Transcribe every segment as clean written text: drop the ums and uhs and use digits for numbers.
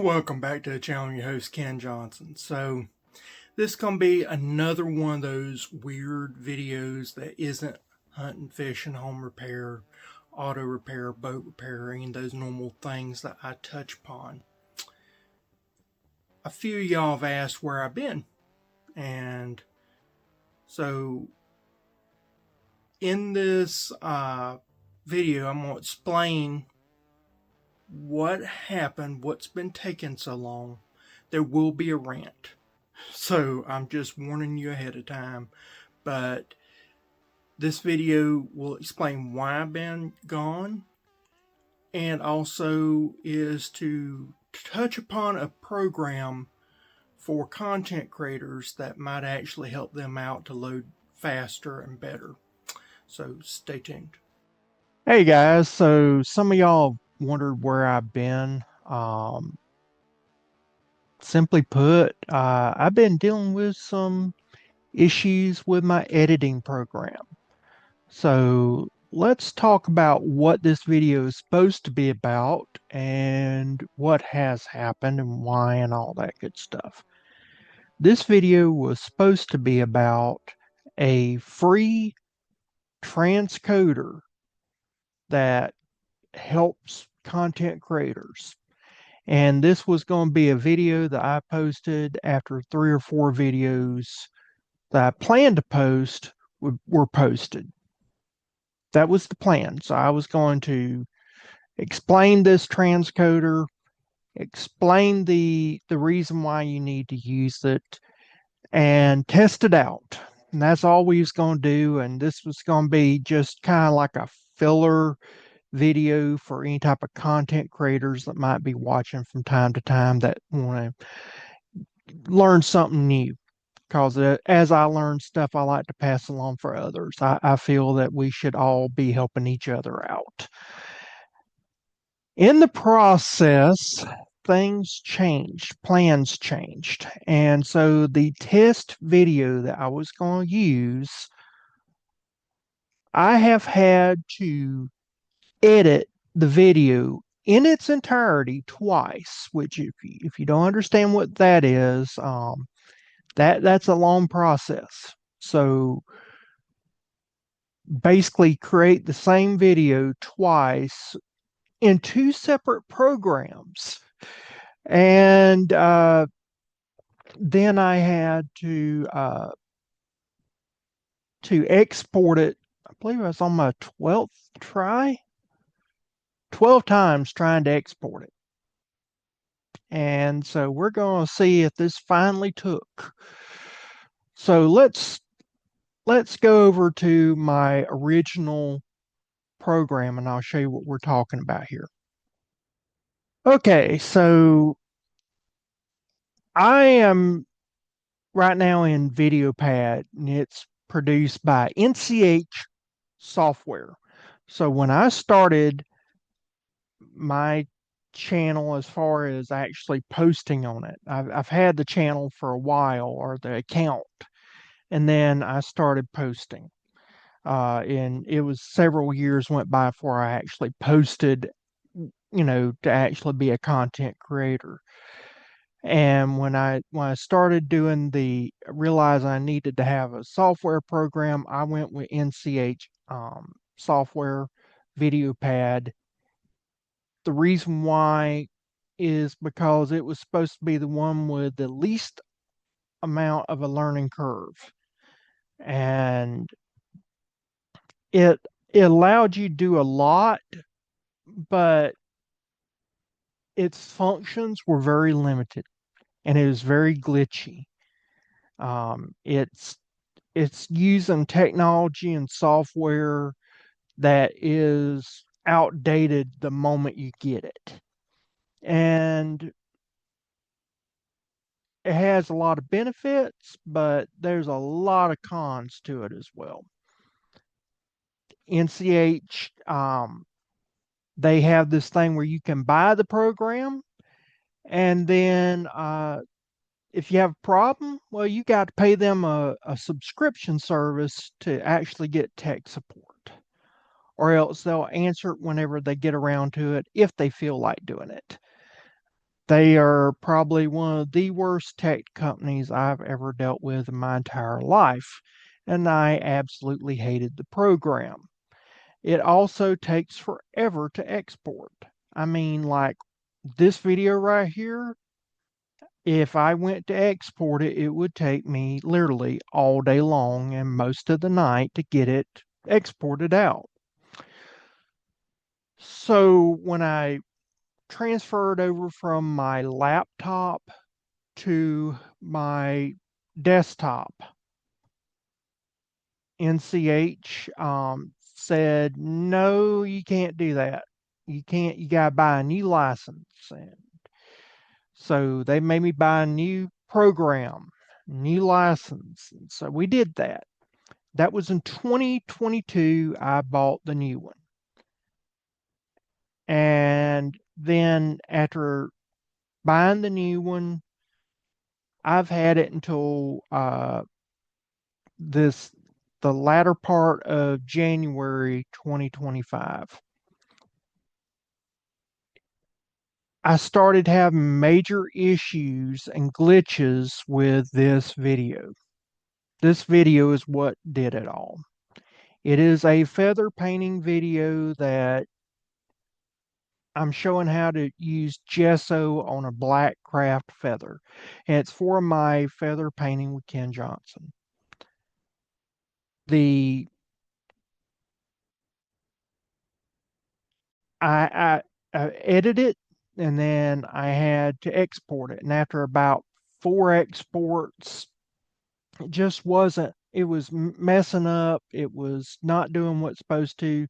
Welcome back to the channel. I'm your host, Ken Johnson. So this is going to be another one of those weird videos that isn't hunting, fishing, home repair, auto repair, boat repairing, those normal things that I touch upon. A few of y'all have asked where I've been, and so in this video I'm going to explain what happened, what's been taking so long. There will be a rant, so I'm just warning you ahead of time, but this video will explain why I've been gone, and also is to touch upon a program for content creators that might actually help them out to load faster and better. So stay tuned. Hey guys, so some of y'all wondered where I've been. Simply put, I've been dealing with some issues with my editing program. So let's talk about what this video is supposed to be about and what has happened and why and all that good stuff. This video was supposed to be about a free transcoder that helps content creators. And this was going to be a video that I posted after 3 or 4 videos that I planned to post were posted. That was the plan. So I was going to explain this transcoder, explain the reason why you need to use it, and test it out. And that's all we was going to do. And this was going to be just kind of like a filler video for any type of content creators that might be watching from time to time that want to learn something new. Because as I learn stuff, I like to pass along for others. I feel that we should all be helping each other out. In the process, things changed, plans changed. And so the test video that I was going to use, I have had to edit the video in its entirety twice, which if you don't understand what that is, that's a long process. So basically create the same video twice in 2 separate programs. And then I had to export it. I believe I was on my 12th try. 12 times trying to export it. And so we're going to see if this finally took. So let's go over to my original program and I'll show you what we're talking about here. Okay, so I am right now in VideoPad and it's produced by NCH software. So when I started my channel, as far as actually posting on it, I've had the channel for a while, or the account, and then I started posting. And it was several years went by before I actually posted, to actually be a content creator. And when I started doing realized I needed to have a software program, I went with NCH software, VideoPad. The reason why is because it was supposed to be the one with the least amount of a learning curve. And it allowed you to do a lot, but its functions were very limited and it was very glitchy. It's using technology and software that is outdated the moment you get it. And it has a lot of benefits, but there's a lot of cons to it as well. NCH, they have this thing where you can buy the program, and then if you have a problem, well, you got to pay them a subscription service to actually get tech support, or else they'll answer it whenever they get around to it if they feel like doing it. They are probably one of the worst tech companies I've ever dealt with in my entire life, and I absolutely hated the program. It also takes forever to export. I mean, like this video right here, if I went to export it, it would take me literally all day long and most of the night to get it exported out. So when I transferred over from my laptop to my desktop, NCH said, no, you can't do that. You can't, you got to buy a new license. And so they made me buy a new program, new license. And so we did that. That was in 2022. I bought the new one. And then after buying the new one, I've had it until this the latter part of January 2025. I started having major issues and glitches with this video. This video is what did it all. It is a feather painting video that I'm showing how to use gesso on a black craft feather. And it's for my feather painting with Ken Johnson. The I edited it and then I had to export it. And after about 4 exports, it just wasn't, it was messing up. It was not doing what's supposed to.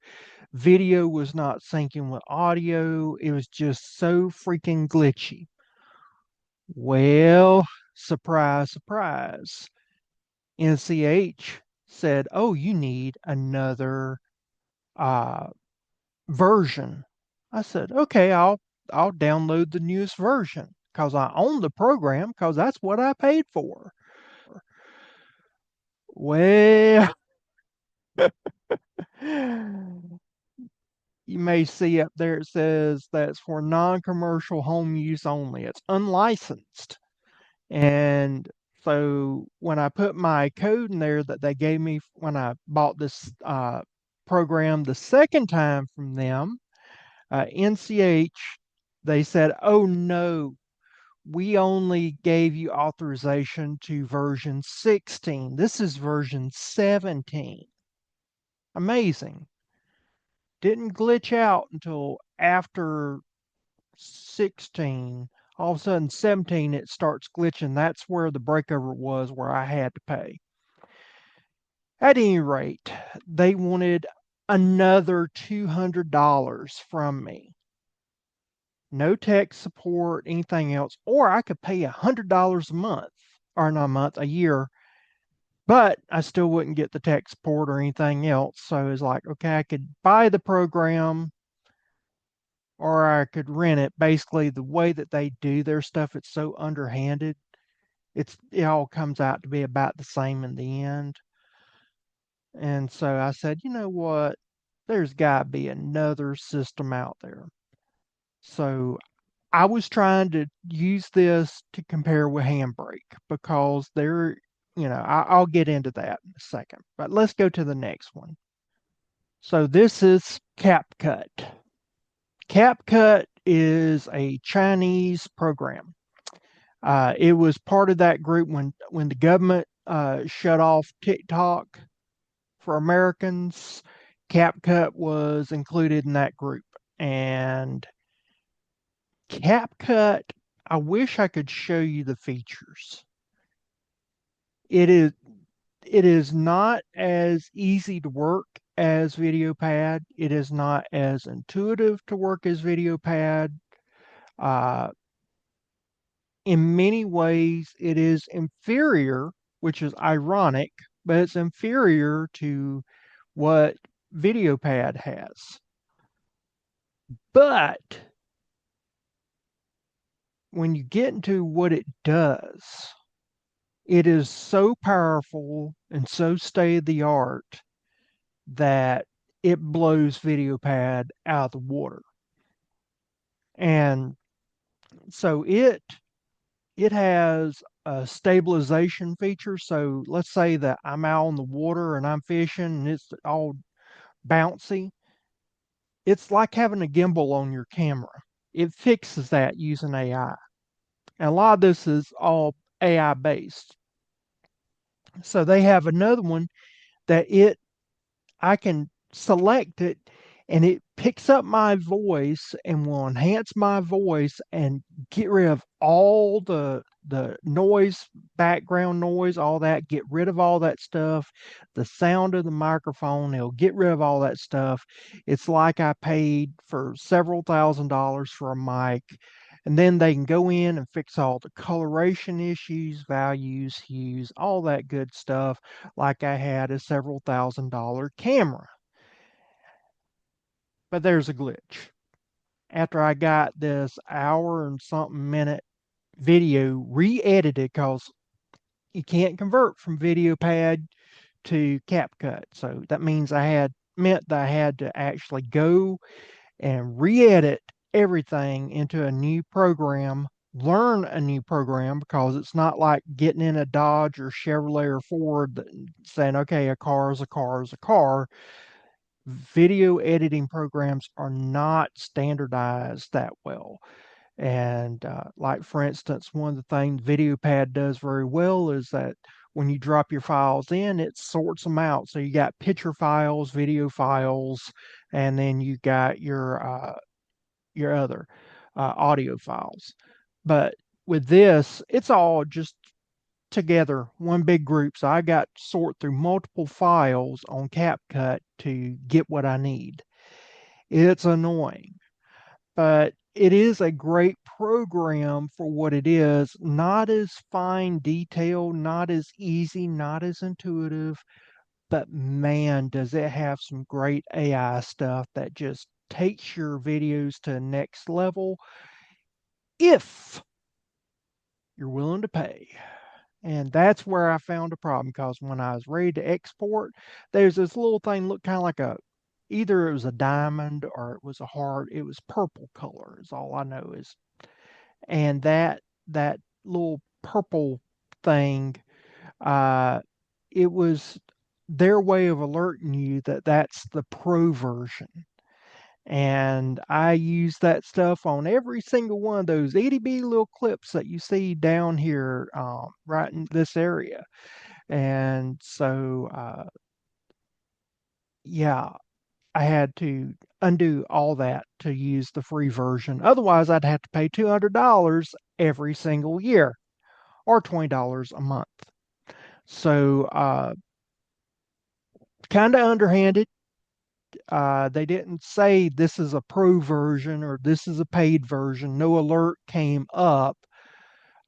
Video was not syncing with audio. It was just so freaking glitchy. Well, surprise, surprise. NCH said, oh, you need another uh, version. I said, okay, I'll download the newest version because I own the program because that's what I paid for. Well, you may see up there it says that's for non-commercial home use only. It's unlicensed. And so when I put my code in there that they gave me when I bought this program the second time from them, NCH, they said, oh no, we only gave you authorization to version 16. This is version 17. Amazing. Didn't glitch out until after 16. All of a sudden, 17, it starts glitching. That's where the breakover was, where I had to pay. At any rate, they wanted another $200 from me. No tech support, anything else, or I could pay $100 a month, or not a month, a year, but I still wouldn't get the tech support or anything else. So it's like, okay, I could buy the program or I could rent it. Basically, the way that they do their stuff, it's so underhanded. It all comes out to be about the same in the end. And so I said, you know what? There's got to be another system out there. So I was trying to use this to compare with HandBrake because they're, I'll get into that in a second. But let's go to the next one. So this is CapCut. CapCut is a Chinese program. It was part of that group when the government shut off TikTok for Americans. CapCut was included in that group, and CapCut, I wish I could show you the features. It is it is not as easy to work as VideoPad. It is not as intuitive to work as VideoPad. Uh, in many ways, it is inferior, which is ironic, but it's inferior to what VideoPad has. But when you get into what it does, it is so powerful and so state of the art that it blows VideoPad out of the water. And So it has a stabilization feature. So let's say that I'm out on the water and I'm fishing and it's all bouncy. It's like having a gimbal on your camera. It fixes that using AI. And a lot of this is all AI based. So they have another one that I can select it and it picks up my voice and will enhance my voice and get rid of all the noise, background noise, all that, get rid of all that stuff, the sound of the microphone, it'll get rid of all that stuff. It's like I paid for several $1,000s for a mic. And then they can go in and fix all the coloration issues, values, hues, all that good stuff, like I had a several $1,000 camera. But there's a glitch. After I got this hour and something minute video re-edited, because you can't convert from VideoPad to CapCut. So that means meant that I had to actually go and re-edit everything into a new program, learn a new program, because it's not like getting in a Dodge or Chevrolet or Ford saying, okay, a car is a car is a car. Video editing programs are not standardized that well. And like, for instance, one of the things VideoPad does very well is that when you drop your files in, it sorts them out. So you got picture files, video files, and then you got your other audio files. But with this, it's all just together, one big group. So I got to sort through multiple files on CapCut to get what I need. It's annoying, but it is a great program for what it is. Not as fine detail, not as easy, not as intuitive, but man, does it have some great AI stuff that just takes your videos to the next level if you're willing to pay. And that's where I found a problem, because when I was ready to export, there's this little thing looked kind of like either it was a diamond or it was a heart. It was purple color is all I know is. And that little purple thing, uh, it was their way of alerting you that that's the pro version. And I use that stuff on every single one of those itty bitty little clips that you see down here, right in this area. And so, yeah, I had to undo all that to use the free version. Otherwise, I'd have to pay $200 every single year or $20 a month. So, kind of underhanded. They didn't say this is a pro version or this is a paid version. No alert came up.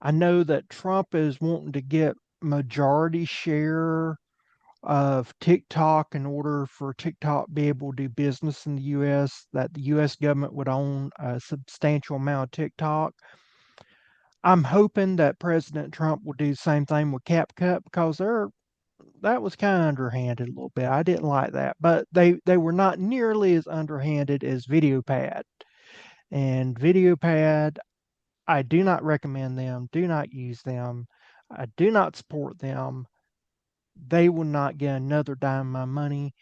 I know that Trump is wanting to get majority share of TikTok in order for TikTok to be able to do business in the US, that the US government would own a substantial amount of TikTok. I'm hoping that President Trump will do the same thing with CapCut, because that was kind of underhanded a little bit. I didn't like that, but they were not nearly as underhanded as VideoPad. And VideoPad, I do not recommend them. Do not use them. I do not support them. They will not get another dime of my money.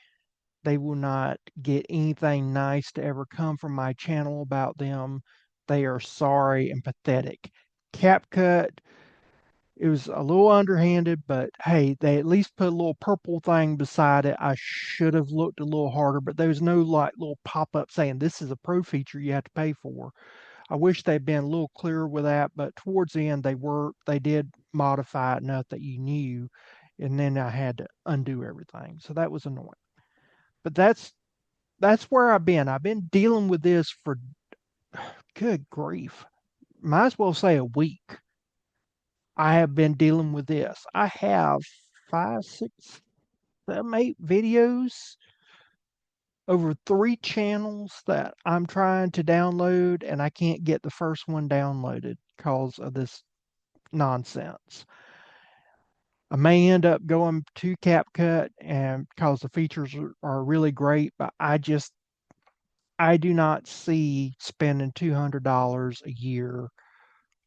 They will not get anything nice to ever come from my channel about them. They are sorry and pathetic. CapCut, it was a little underhanded, but hey, they at least put a little purple thing beside it. I should have looked a little harder, but there was no like little pop up saying this is a pro feature you have to pay for. I wish they'd been a little clearer with that, but towards the end they did modify it enough that you knew, and then I had to undo everything. So that was annoying. But that's where I've been. I've been dealing with this for, good grief, might as well say a week. I have been dealing with this. I have five, six, seven, 8 videos over 3 channels that I'm trying to download, and I can't get the first one downloaded because of this nonsense. I may end up going to CapCut, and because the features are really great, but I do not see spending $200 a year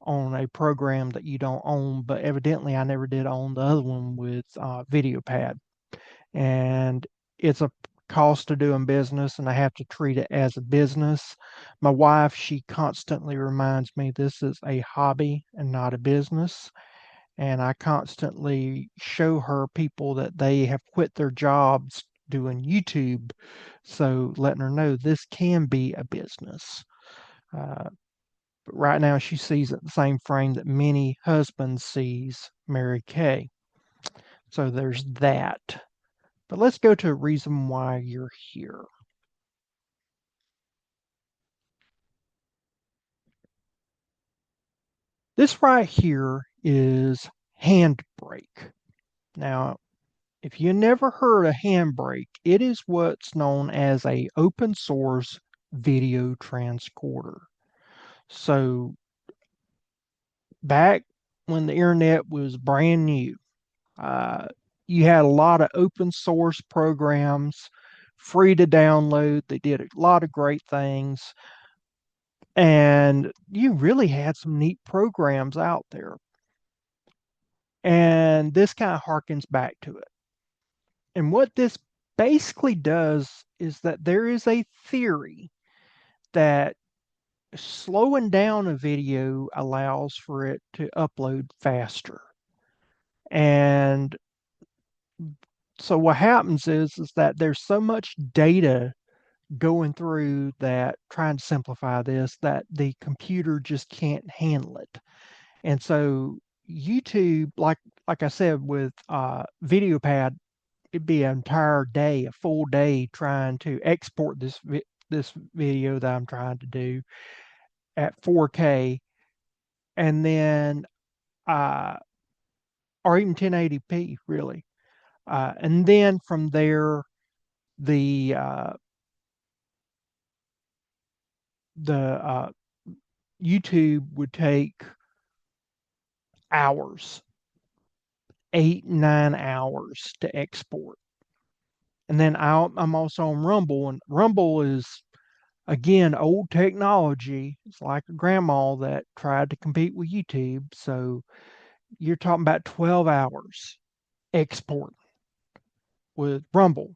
on a program that you don't own, but evidently I never did own the other one with VideoPad. And it's a cost of doing business, and I have to treat it as a business. My wife, she constantly reminds me this is a hobby and not a business. And I constantly show her people that they have quit their jobs doing YouTube. So letting her know this can be a business. But right now she sees it the same frame that many husbands sees Mary Kay. So there's that. But let's go to a reason why you're here. This right here is HandBrake. Now, if you never heard of HandBrake, it is what's known as a open source video transcoder. So back when the internet was brand new, uh, you had a lot of open source programs free to download. They did a lot of great things. And you really had some neat programs out there. And this kind of harkens back to it. And what this basically does is that there is a theory that slowing down a video allows for it to upload faster. And so what happens is that there's so much data going through that, trying to simplify this, that the computer just can't handle it. And so YouTube, like I said with VideoPad, it'd be an entire day, a full day trying to export this video that I'm trying to do at 4K, and then uh, or even 1080p really, and then from there the the YouTube would take hours, 8, 9 hours to export. And then I'm also on Rumble, and Rumble is again old technology. It's like a grandma that tried to compete with YouTube. So you're talking about 12 hours export with Rumble.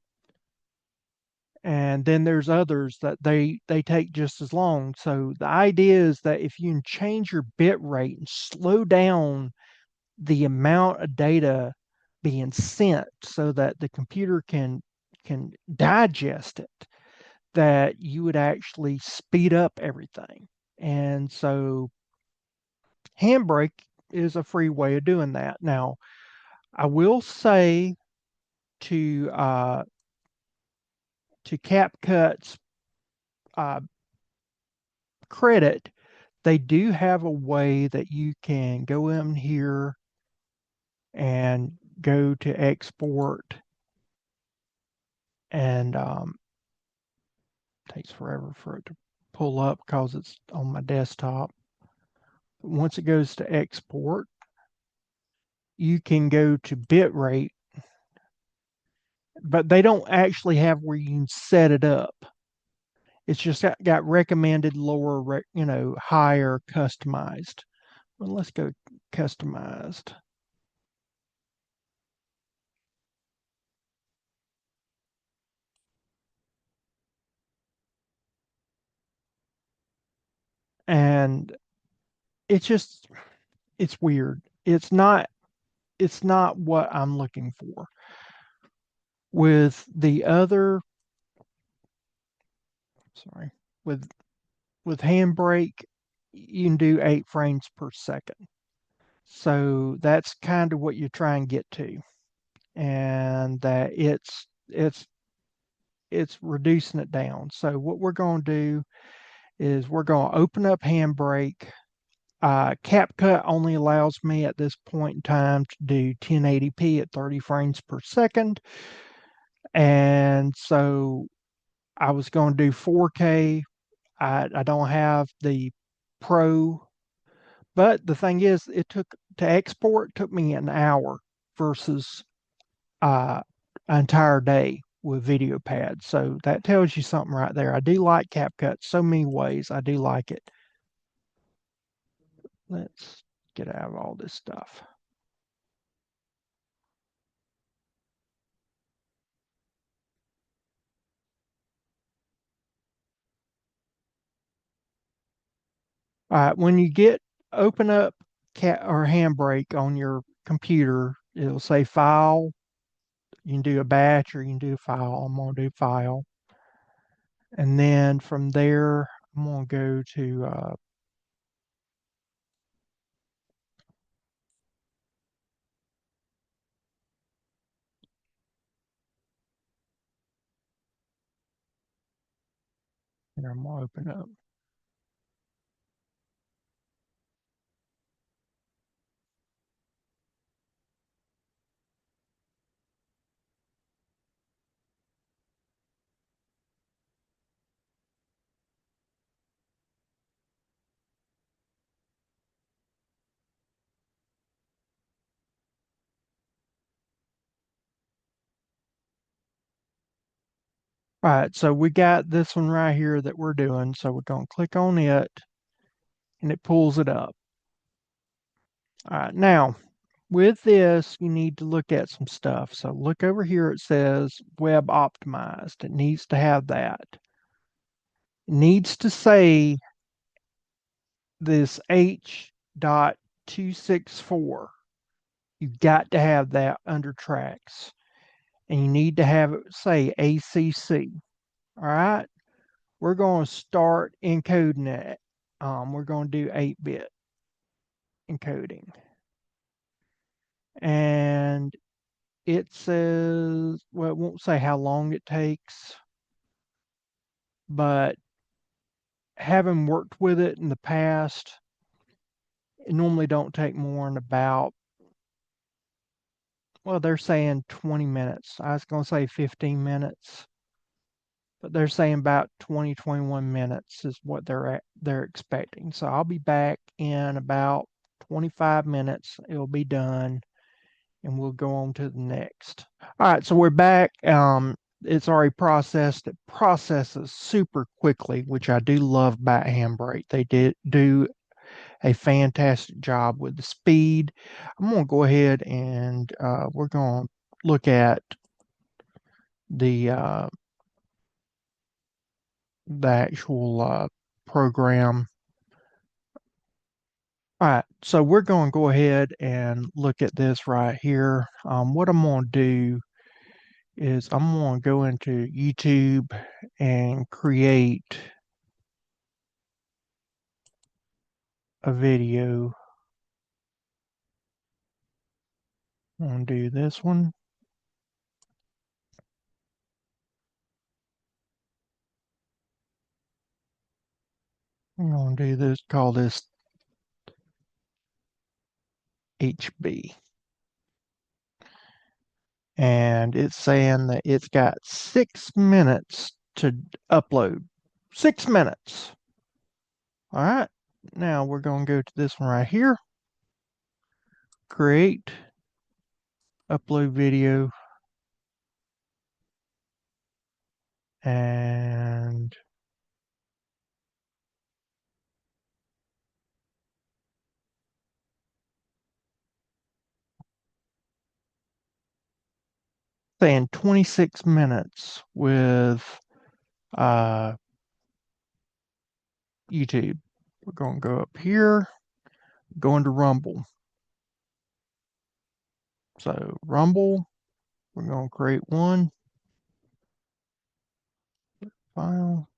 And then there's others that they take just as long. So the idea is that if you can change your bit rate and slow down the amount of data being sent so that the computer can digest it, that you would actually speed up everything. And so HandBrake is a free way of doing that. Now, I will say to CapCut's uh, credit, they do have a way that you can go in here and go to export, and takes forever for it to pull up because it's on my desktop. Once it goes to export, you can go to bitrate, but they don't actually have where you can set it up. It's just got recommended, lower, higher, customized. Well, let's go customized. And it's it's weird. It's not what I'm looking for. With the other, sorry, with HandBrake, you can do 8 frames per second. So that's kind of what you try and get to. And that it's reducing it down. So what we're going to do is we're going to open up HandBrake. CapCut only allows me at this point in time to do 1080p at 30 frames per second. And so I was going to do 4K. I don't have the Pro, but the thing is, to export took me an hour versus an entire day with VideoPad. So that tells you something right there. I do like CapCut so many ways. I do like it. let's get out of all this stuff. All right, when you open up cat or handbrake on your computer, it'll say file. You can do a batch or you can do file. I'm gonna do file. And then from there, I'm gonna go to here, I'm gonna open up. All right, so we got this one right here that we're doing. So we're gonna click on it and it pulls it up. All right, now with this, you need to look at some stuff. So look over here, it says web optimized. It needs to have that. It needs to say this H.264. You've got to have that under tracks. And you need to have it say ACC. All right. We're going to start encoding it. We're going to do 8-bit encoding. And it says, well, it won't say how long it takes, but having worked with it in the past, it normally don't take more than about, well, they're saying 20 minutes. I was going to say 15 minutes, but they're saying about 20, 21 minutes is what they're expecting. So I'll be back in about 25 minutes. It'll be done and we'll go on to the next. All right, so we're back. It's already processed. It processes super quickly, which I do love about HandBrake. They did do a fantastic job with the speed. I'm going to go ahead and we're going to look at the the actual program. All right, so we're going to go ahead and look at this right here. What I'm going to do is I'm going to go into YouTube and create a video. I'm going to do this one. I'm going to do this, call this HB. And it's saying that it's got 6 minutes to upload. 6 minutes. All right. Now we're going to go to this one right here. Create, upload video. And saying 26 minutes with YouTube. We're going to go up here, go into Rumble. So Rumble, we're going to create one file.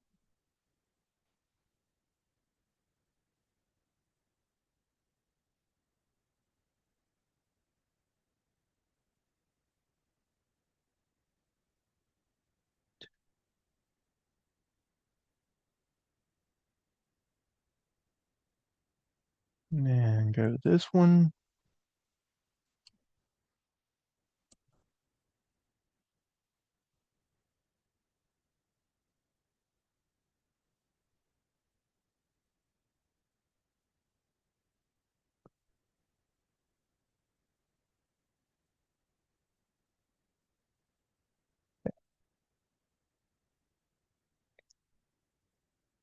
And go to this one.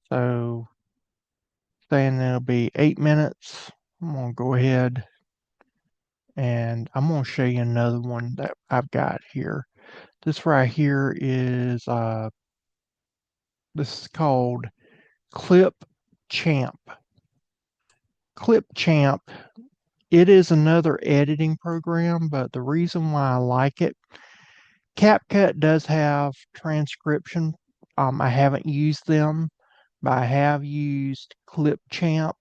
So saying it'll be 8 minutes. I'm going to go ahead and I'm going to show you another one that I've got here. This right here is this is called ClipChamp. ClipChamp, it is another editing program, but the reason why I like it, CapCut does have transcription. I haven't used them, but I have used ClipChamp,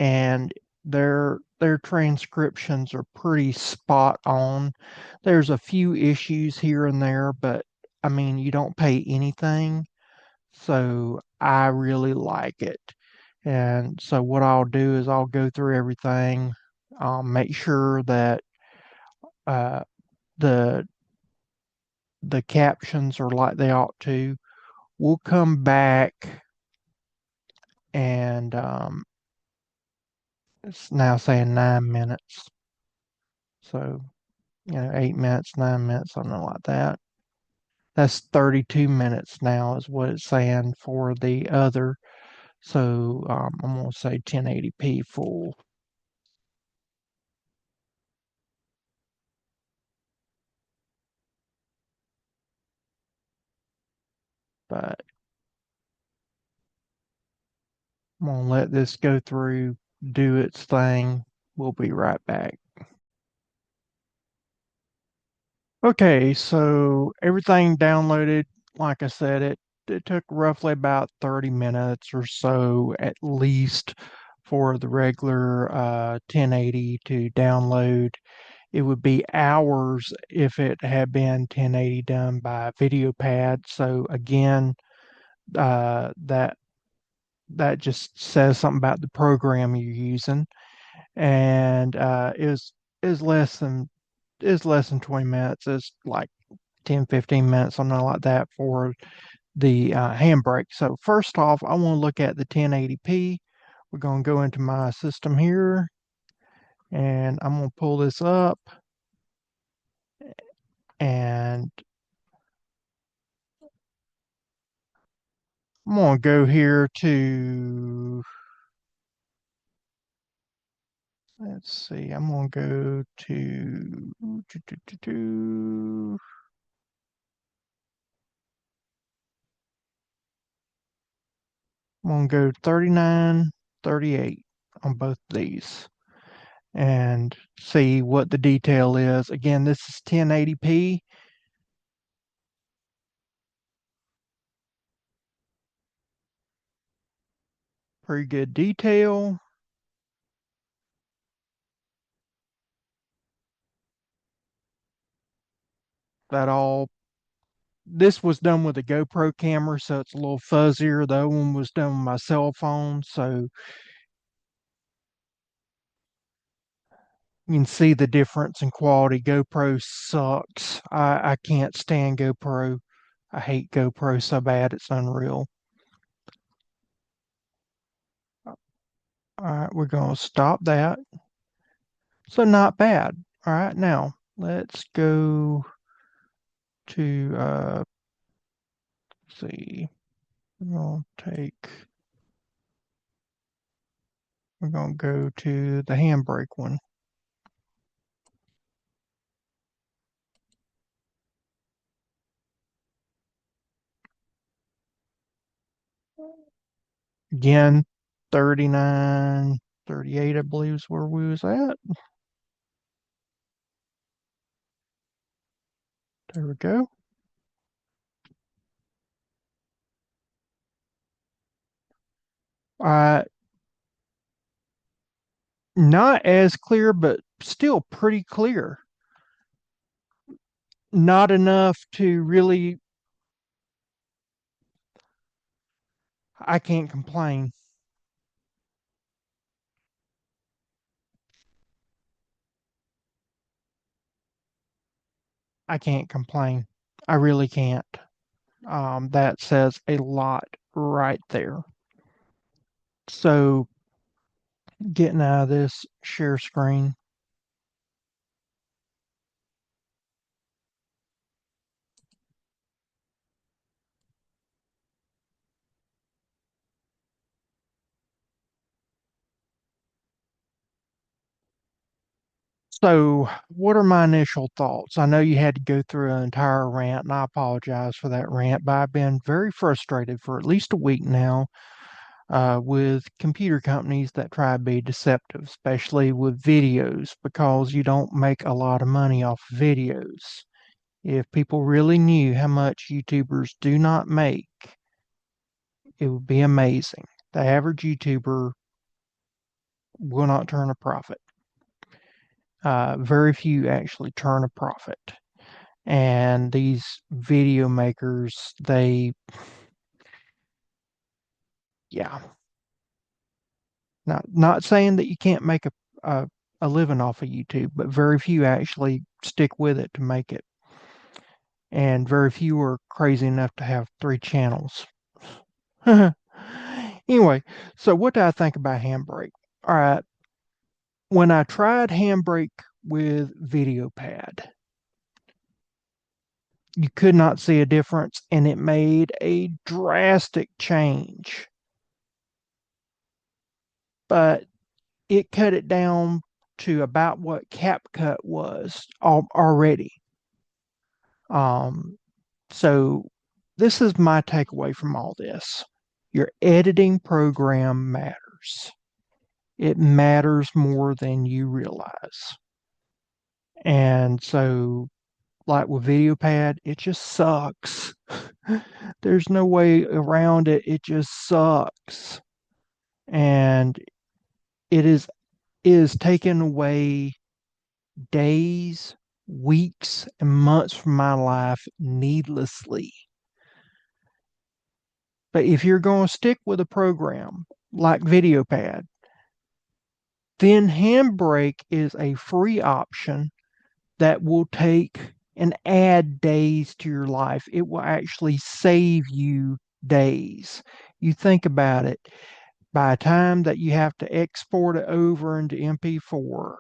and their transcriptions are pretty spot on. There's a few issues here and there, but I mean, you don't pay anything, so I really like it. And so what I'll do is I'll go through everything, make sure that uh, the the captions are like they ought to. We'll come back and it's now saying 9 minutes. So, 8 minutes, 9 minutes, something like that. That's 32 minutes now is what it's saying for the other. So I'm going to say 1080p full. But I'm going to let this go through, do its thing. We'll be right back. Okay, so everything downloaded, like I said, it took roughly about 30 minutes or so at least for the regular 1080 to download. It would be hours if it had been 1080 done by VideoPad. So again, that just says something about the program you're using, and is less than is less than 20 minutes. It's like 10, 15 minutes, something like that for the HandBrake. So first off, I want to look at the 1080p. We're going to go into my system here, and I'm going to pull this up, and I'm going to go here to, let's see, I'm going to go to, I'm going to go 39, 38 on both of these and see what the detail is. Again, this is 1080p. Pretty good detail. That all, this was done with a GoPro camera, so it's a little fuzzier. The other one was done with my cell phone, so you can see the difference in quality. GoPro sucks. I can't stand GoPro. I hate GoPro so bad it's unreal. All right, we're going to stop that. So not bad. All right, now let's go to see. We're gonna go to the HandBrake one. Again, 39, 38, I believe is where we was at. There we go. Uh, Not as clear, but still pretty clear. Not enough to really, I can't complain. I can't complain. I really can't. That says a lot right there. So getting out of this share screen. So, what are my initial thoughts? I know you had to go through an entire rant, and I apologize for that rant, but I've been very frustrated for at least a week now with computer companies that try to be deceptive, especially with videos, because you don't make a lot of money off videos. If people really knew how much YouTubers do not make, it would be amazing. The average YouTuber will not turn a profit. Very few actually turn a profit. And these video makers, yeah, not saying that you can't make a living off of YouTube, but very few actually stick with it to make it. And very few are crazy enough to have 3 channels. Anyway, so what do I think about HandBrake? All right, when I tried HandBrake with VideoPad, you could not see a difference, and it made a drastic change. But it cut it down to about what CapCut was already. Um, so this is my takeaway from all this. Your editing program matters. It matters more than you realize. And so, like with VideoPad, it just sucks. There's no way around it. It just sucks. And it is taking away days, weeks, and months from my life needlessly. But if you're going to stick with a program like VideoPad, then HandBrake is a free option that will take and add days to your life. It will actually save you days. You think about it. By the time that you have to export it over into MP4,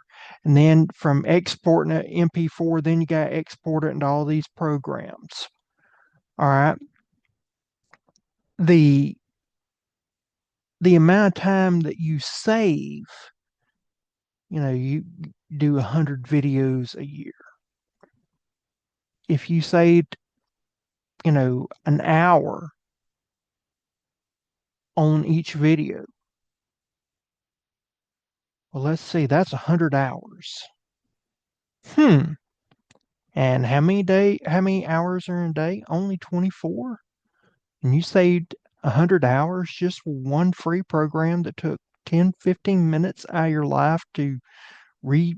and then from exporting it MP4, then you got to export it into all these programs. All right. The the amount of time that you save, you do 100 videos a year. If you saved, an hour on each video, well, let's see, that's 100 hours. Hmm. And how many hours are in a day? Only 24. And you saved 100 hours just for one free program that took 10, 15 minutes out of your life to re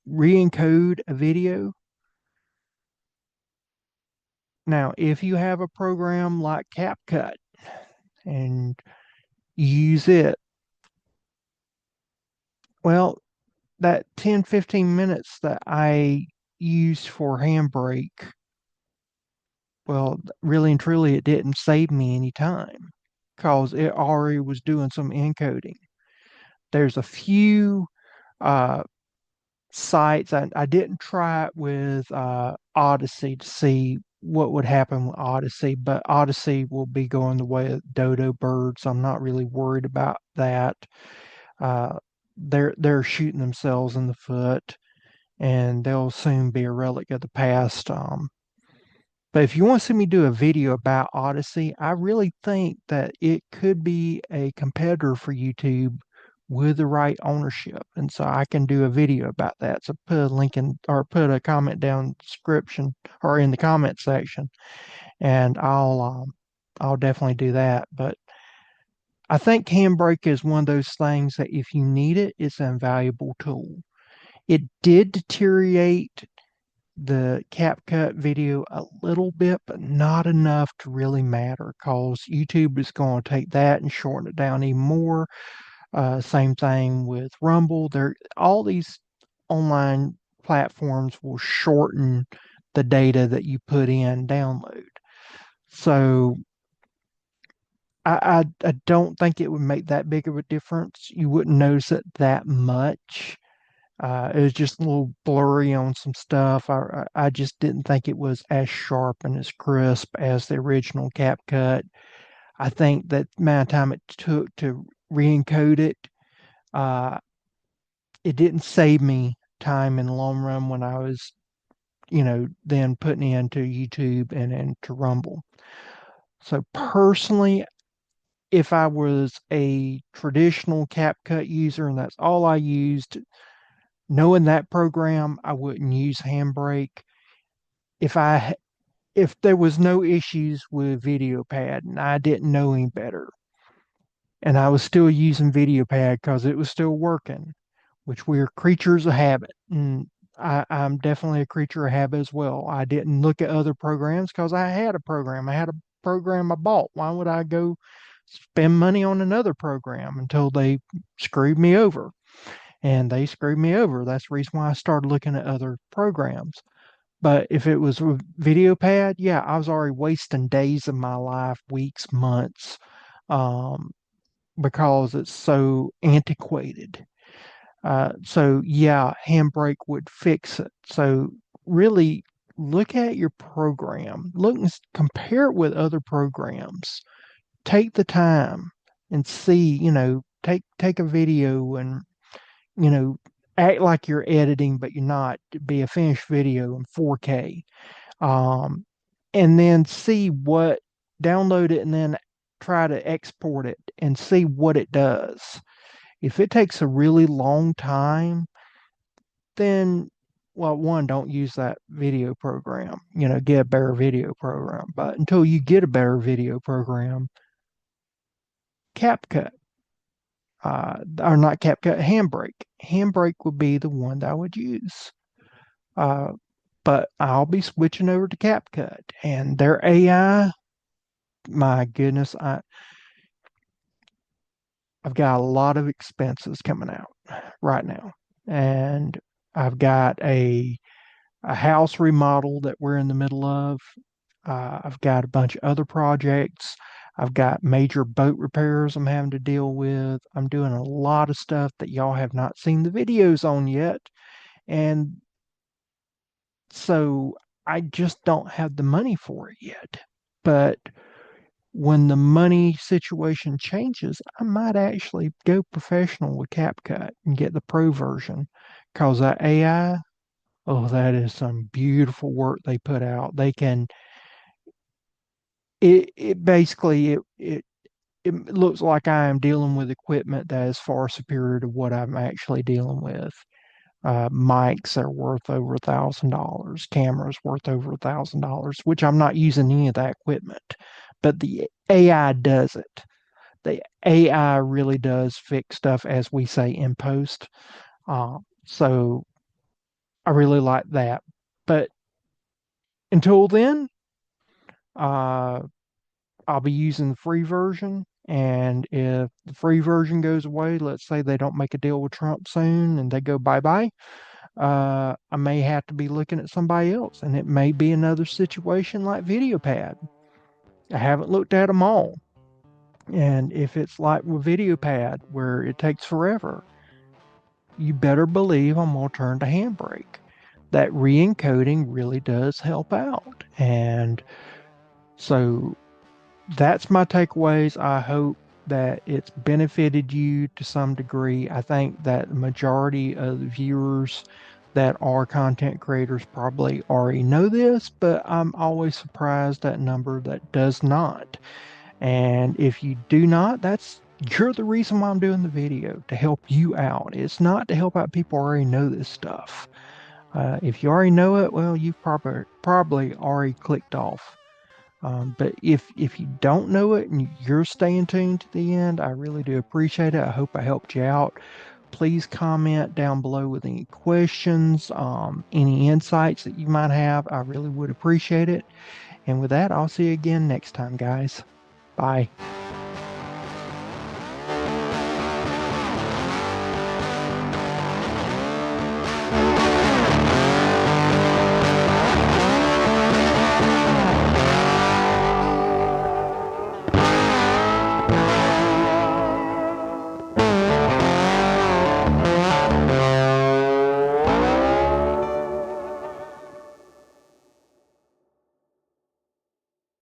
encode a video. Now, if you have a program like CapCut and you use it, well, that 10, 15 minutes that I used for HandBrake, well, really and truly, it didn't save me any time because it already was doing some encoding. There's a few uh, sites. I didn't try it with Odyssey to see what would happen with Odyssey, but Odyssey will be going the way of dodo birds. I'm not really worried about that. Uh, they're shooting themselves in the foot, and they'll soon be a relic of the past. But if you want to see me do a video about Odyssey, I really think that it could be a competitor for YouTube with the right ownership. And so I can do a video about that. So put a link in or put a comment down in the description or in the comment section, and I'll definitely do that. But I think HandBrake is one of those things that if you need it, it's an invaluable tool. It did deteriorate the CapCut video a little bit, but not enough to really matter because YouTube is going to take that and shorten it down even more. Same thing with Rumble. All these online platforms will shorten the data that you put in download. So I don't think it would make that big of a difference. You wouldn't notice it that much. It was just a little blurry on some stuff. I just didn't think it was as sharp and as crisp as the original CapCut. I think that the amount of time it took to re-encode it, uh, it didn't save me time in the long run when I was, then putting into YouTube and into Rumble. So personally, if I was a traditional CapCut user and that's all I used, knowing that program, I wouldn't use HandBrake. If there was no issues with VideoPad and I didn't know any better, and I was still using VideoPad because it was still working, which we're creatures of habit. And I'm definitely a creature of habit as well. I didn't look at other programs because I had a program. I had a program I bought. Why would I go spend money on another program until they screwed me over? And they screwed me over. That's the reason why I started looking at other programs. But if it was with VideoPad, yeah, I was already wasting days of my life, weeks, months, um, because it's so antiquated. So yeah, HandBrake would fix it. So really look at your program, look and compare it with other programs. Take the time and see, take a video and, you know, act like you're editing, but you're not. Be a finished video in 4K. Um, and then download it and then try to export it and see what it does. If it takes a really long time, then, well, one, don't use that video program. Get a better video program. But until you get a better video program, CapCut, or not CapCut, HandBrake. HandBrake would be the one that I would use. But I'll be switching over to CapCut and their AI. My goodness, I've got a lot of expenses coming out right now, and I've got a house remodel that we're in the middle of. I've got a bunch of other projects. I've got major boat repairs I'm having to deal with. I'm doing a lot of stuff that y'all have not seen the videos on yet. And so I just don't have the money for it yet. But when the money situation changes, I might actually go professional with CapCut and get the pro version because that AI, oh, that is some beautiful work they put out. They can it basically it looks like I am dealing with equipment that is far superior to what I'm actually dealing with. Mics are worth over $1,000, cameras worth over $1,000, which I'm not using any of that equipment, but the AI does it. The AI really does fix stuff, as we say, in post. So I really like that. But until then, uh, I'll be using the free version. And if the free version goes away, let's say they don't make a deal with Trump soon and they go bye bye, I may have to be looking at somebody else. And it may be another situation like VideoPad. I haven't looked at them all. And if it's like with VideoPad where it takes forever, you better believe I'm going to turn to HandBrake. That re-encoding really does help out. And so that's my takeaways. I hope that it's benefited you to some degree. I think that the majority of the viewers that are content creators probably already know this, but I'm always surprised at number that does not. And if you do not, you're the reason why I'm doing the video, to help you out. It's not to help out people who already know this stuff. If you already know it, well, you've probably already clicked off. But if you don't know it and you're staying tuned to the end, I really do appreciate it. I hope I helped you out. Please comment down below with any questions, any insights that you might have. I really would appreciate it. And with that, I'll see you again next time, guys. Bye.